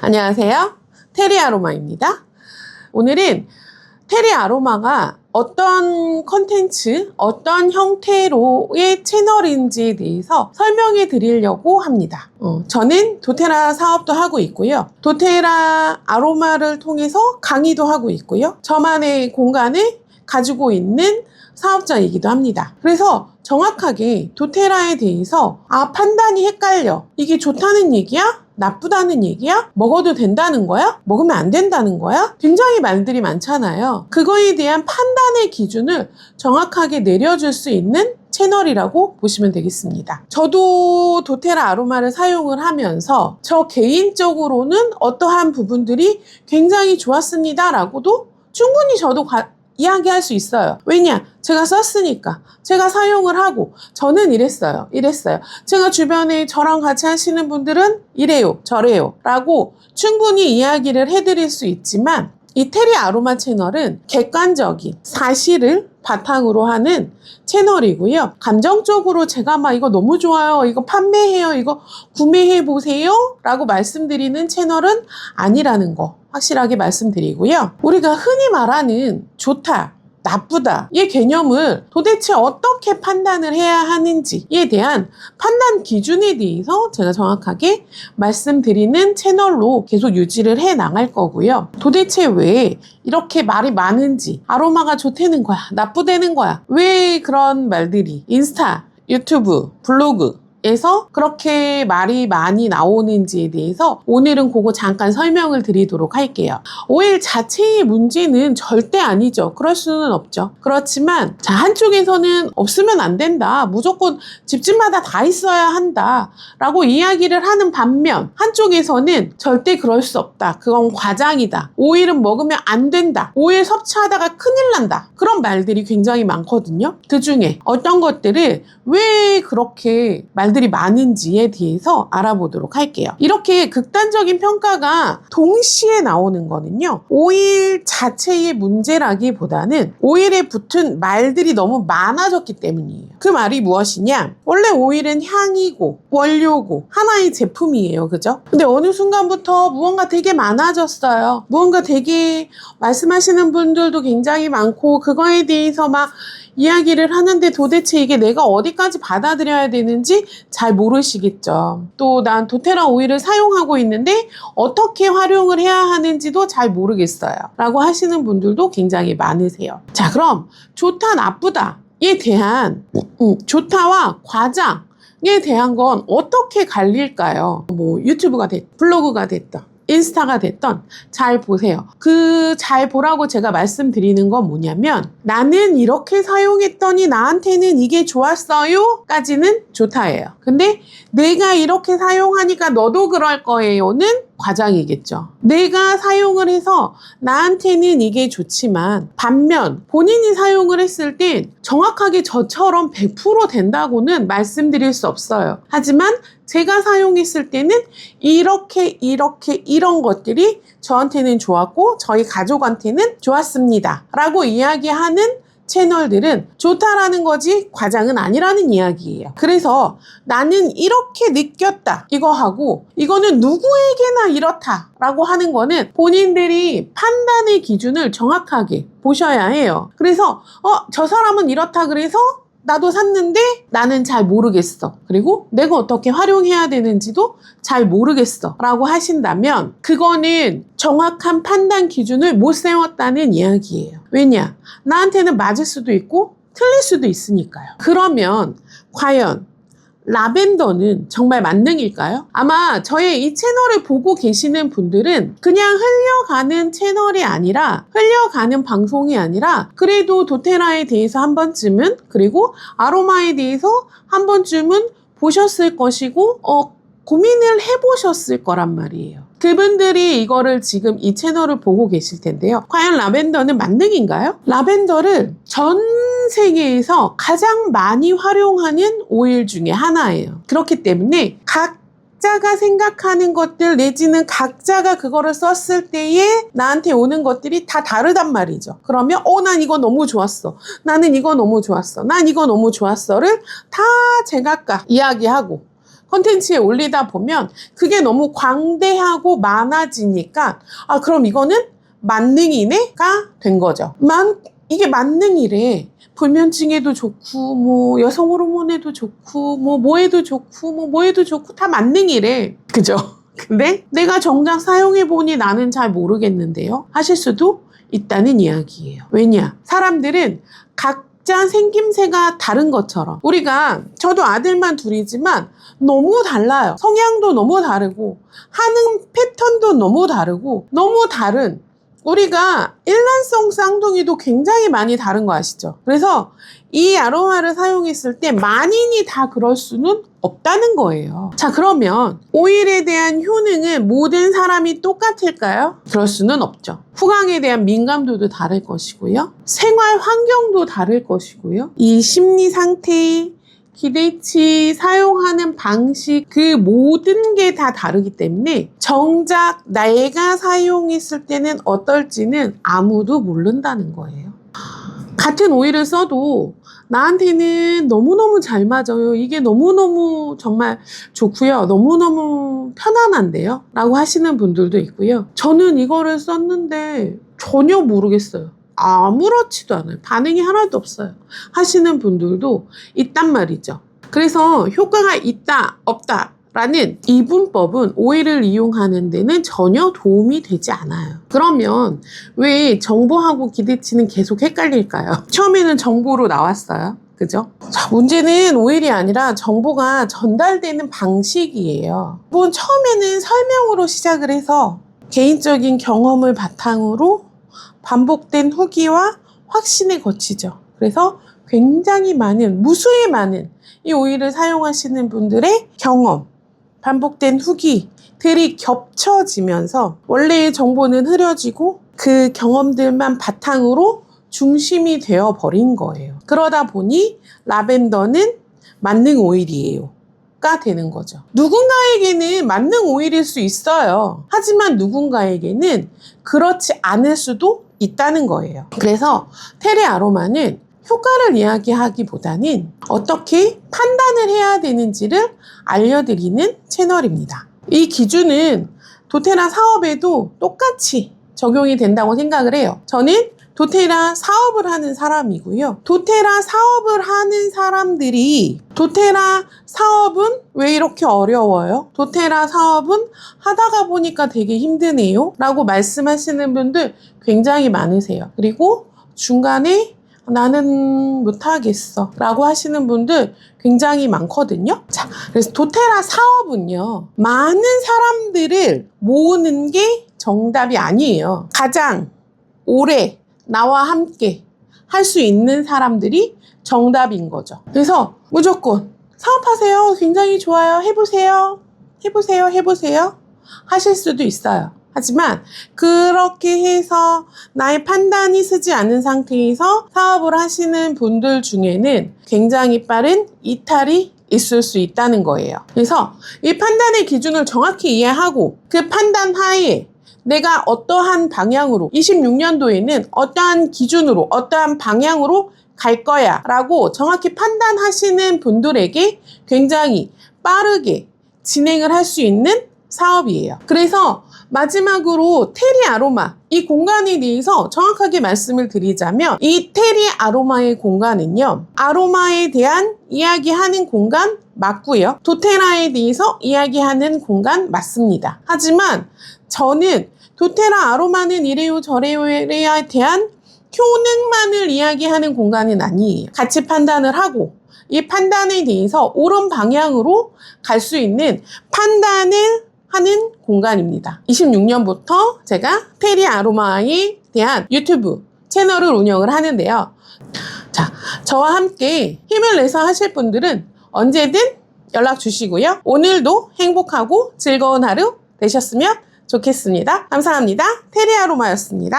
안녕하세요. 테리 아로마입니다. 오늘은 테리 아로마가 어떤 컨텐츠, 어떤 형태로의 채널인지에 대해서 설명해 드리려고 합니다. 저는 도테라 사업도 하고 있고요. 도테라 아로마를 통해서 강의도 하고 있고요. 저만의 공간을 가지고 있는 사업자이기도 합니다. 그래서 정확하게 도테라에 대해서 판단이 헷갈려. 이게 좋다는 얘기야? 나쁘다는 얘기야? 먹어도 된다는 거야? 먹으면 안 된다는 거야? 굉장히 말들이 많잖아요. 그거에 대한 판단의 기준을 정확하게 내려줄 수 있는 채널이라고 보시면 되겠습니다. 저도 도테라 아로마를 사용을 하면서 저 개인적으로는 어떠한 부분들이 굉장히 좋았습니다 라고도 충분히 저도 이야기할 수 있어요. 왜냐? 제가 썼으니까. 제가 사용을 하고 저는 이랬어요. 제가 주변에 저랑 같이 하시는 분들은 이래요. 저래요. 라고 충분히 이야기를 해드릴 수 있지만 이 테리 아로마 채널은 객관적인 사실을 바탕으로 하는 채널이고요. 감정적으로 제가 막 이거 너무 좋아요. 이거 판매해요. 이거 구매해 보세요. 라고 말씀드리는 채널은 아니라는 거 확실하게 말씀드리고요. 우리가 흔히 말하는 좋다, 나쁘다 이 개념을 도대체 어떻게 판단을 해야 하는지에 대한 판단 기준에 대해서 제가 정확하게 말씀드리는 채널로 계속 유지를 해 나갈 거고요. 도대체 왜 이렇게 말이 많은지, 아로마가 좋다는 거야, 나쁘다는 거야, 왜 그런 말들이 인스타, 유튜브, 블로그 에서 그렇게 말이 많이 나오는지에 대해서 오늘은 그거 잠깐 설명을 드리도록 할게요. 오일 자체의 문제는 절대 아니죠. 그럴 수는 없죠. 그렇지만 한쪽에서는 없으면 안 된다, 무조건 집집마다 다 있어야 한다 라고 이야기를 하는 반면 한쪽에서는 절대 그럴 수 없다, 그건 과장이다, 오일은 먹으면 안 된다, 오일 섭취하다가 큰일 난다, 그런 말들이 굉장히 많거든요. 그 중에 어떤 것들을 왜 그렇게 말들이 많은지에 대해서 알아보도록 할게요. 이렇게 극단적인 평가가 동시에 나오는 거는요, 오일 자체의 문제라기보다는 오일에 붙은 말들이 너무 많아졌기 때문이에요. 그 말이 무엇이냐? 원래 오일은 향이고 원료고 하나의 제품이에요. 그죠? 근데 어느 순간부터 무언가 되게 많아졌어요. 무언가 되게 말씀하시는 분들도 굉장히 많고 그거에 대해서 막 이야기를 하는데 도대체 이게 내가 어디까지 받아들여야 되는지 잘 모르시겠죠. 또 난 도테라 오일을 사용하고 있는데 어떻게 활용을 해야 하는지도 잘 모르겠어요 라고 하시는 분들도 굉장히 많으세요. 자, 그럼 좋다 나쁘다에 대한 좋다와 과장에 대한 건 어떻게 갈릴까요? 뭐 유튜브가 됐든 블로그가 됐든 인스타가 됐던 잘 보세요. 그 잘 보라고 제가 말씀드리는 건 뭐냐면 나는 이렇게 사용했더니 나한테는 이게 좋았어요 까지는 좋다예요. 근데 내가 이렇게 사용하니까 너도 그럴 거예요는 과장이겠죠. 내가 사용을 해서 나한테는 이게 좋지만 반면 본인이 사용을 했을 땐 정확하게 저처럼 100% 된다고는 말씀드릴 수 없어요. 하지만 제가 사용했을 때는 이렇게 이런 것들이 저한테는 좋았고 저희 가족한테는 좋았습니다 라고 이야기하는 채널들은 좋다라는 거지 과장은 아니라는 이야기예요. 그래서 나는 이렇게 느꼈다 이거하고 이거는 누구에게나 이렇다 라고 하는 거는 본인들이 판단의 기준을 정확하게 보셔야 해요. 그래서 저 사람은 이렇다 그래서 나도 샀는데 나는 잘 모르겠어, 그리고 내가 어떻게 활용해야 되는지도 잘 모르겠어 라고 하신다면 그거는 정확한 판단 기준을 못 세웠다는 이야기예요. 왜냐? 나한테는 맞을 수도 있고 틀릴 수도 있으니까요. 그러면 과연 라벤더는 정말 만능일까요? 아마 저의 이 채널을 보고 계시는 분들은 그냥 흘려가는 채널이 아니라, 흘려가는 방송이 아니라 그래도 도테라에 대해서 한 번쯤은, 그리고 아로마에 대해서 한 번쯤은 보셨을 것이고 고민을 해보셨을 거란 말이에요. 그분들이 이거를 지금 이 채널을 보고 계실 텐데요. 과연 라벤더는 만능인가요? 라벤더를 전 세계에서 가장 많이 활용하는 오일 중에 하나예요. 그렇기 때문에 각자가 생각하는 것들 내지는 각자가 그거를 썼을 때에 나한테 오는 것들이 다 다르단 말이죠. 그러면 난 이거 너무 좋았어, 나는 이거 너무 좋았어, 난 이거 너무 좋았어를 다 제각각 이야기하고 컨텐츠에 올리다 보면 그게 너무 광대하고 많아지니까 그럼 이거는 만능이네가 된 거죠. 이게 만능이래. 불면증에도 좋고 뭐 여성 호르몬에도 좋고 뭐에도 좋고 뭐에도 좋고 다 만능이래. 그죠? 근데 내가 정작 사용해보니 나는 잘 모르겠는데요 하실 수도 있다는 이야기예요. 왜냐? 사람들은 각자 생김새가 다른 것처럼 저도 아들만 둘이지만 너무 달라요. 성향도 너무 다르고 하는 패턴도 너무 다르고 너무 다른 우리가 일란성 쌍둥이도 굉장히 많이 다른 거 아시죠? 그래서 이 아로마를 사용했을 때 만인이 다 그럴 수는 없다는 거예요. 자, 그러면 오일에 대한 효능은 모든 사람이 똑같을까요? 그럴 수는 없죠. 후광에 대한 민감도도 다를 것이고요. 생활 환경도 다를 것이고요. 이 심리 상태, 기대치, 사용하는 방식 그 모든 게 다 다르기 때문에 정작 내가 사용했을 때는 어떨지는 아무도 모른다는 거예요. 같은 오일을 써도 나한테는 너무너무 잘 맞아요. 이게 너무너무 정말 좋고요. 너무너무 편안한데요? 라고 하시는 분들도 있고요. 저는 이거를 썼는데 전혀 모르겠어요. 아무렇지도 않아요. 반응이 하나도 없어요. 하시는 분들도 있단 말이죠. 그래서 효과가 있다, 없다 라는 이분법은 오일을 이용하는 데는 전혀 도움이 되지 않아요. 그러면 왜 정보하고 기대치는 계속 헷갈릴까요? 처음에는 정보로 나왔어요. 그죠? 자, 문제는 오일이 아니라 정보가 전달되는 방식이에요. 처음에는 설명으로 시작을 해서 개인적인 경험을 바탕으로 반복된 후기와 확신에 거치죠. 그래서 굉장히 무수히 많은 이 오일을 사용하시는 분들의 경험, 반복된 후기들이 겹쳐지면서 원래의 정보는 흐려지고 그 경험들만 바탕으로 중심이 되어버린 거예요. 그러다 보니 라벤더는 만능 오일이에요 가 되는 거죠. 누군가에게는 만능 오일일 수 있어요. 하지만 누군가에게는 그렇지 않을 수도 있다는 거예요. 그래서 테레 아로마는 효과를 이야기하기보다는 어떻게 판단을 해야 되는지를 알려드리는 채널입니다. 이 기준은 도테라 사업에도 똑같이 적용이 된다고 생각을 해요. 저는 도테라 사업을 하는 사람이고요. 도테라 사업을 하는 사람들이 도테라 사업은 왜 이렇게 어려워요? 도테라 사업은 하다가 보니까 되게 힘드네요 라고 말씀하시는 분들 굉장히 많으세요. 그리고 중간에 나는 못하겠어 라고 하시는 분들 굉장히 많거든요. 자, 그래서 도테라 사업은요, 많은 사람들을 모으는 게 정답이 아니에요. 가장 오래 나와 함께 할 수 있는 사람들이 정답인 거죠. 그래서 무조건 사업하세요. 굉장히 좋아요. 해보세요. 하실 수도 있어요. 하지만 그렇게 해서 나의 판단이 서지 않은 상태에서 사업을 하시는 분들 중에는 굉장히 빠른 이탈이 있을 수 있다는 거예요. 그래서 이 판단의 기준을 정확히 이해하고 그 판단 하에 내가 어떠한 방향으로 26년도에는 어떠한 기준으로 어떠한 방향으로 갈 거야 라고 정확히 판단하시는 분들에게 굉장히 빠르게 진행을 할 수 있는 사업이에요. 그래서 마지막으로 테리 아로마 이 공간에 대해서 정확하게 말씀을 드리자면 이 테리 아로마의 공간은요, 아로마에 대한 이야기하는 공간 맞고요, 도테라에 대해서 이야기하는 공간 맞습니다. 하지만 저는 도테라 아로마는 이래요 저래요에 대한 효능만을 이야기하는 공간은 아니에요. 같이 판단을 하고 이 판단에 대해서 옳은 방향으로 갈 수 있는 판단을 하는 공간입니다. 26년부터 제가 테리 아로마에 대한 유튜브 채널을 운영을 하는데요. 자, 저와 함께 힘을 내서 하실 분들은 언제든 연락 주시고요. 오늘도 행복하고 즐거운 하루 되셨으면 좋겠습니다. 감사합니다. 테리 아로마였습니다.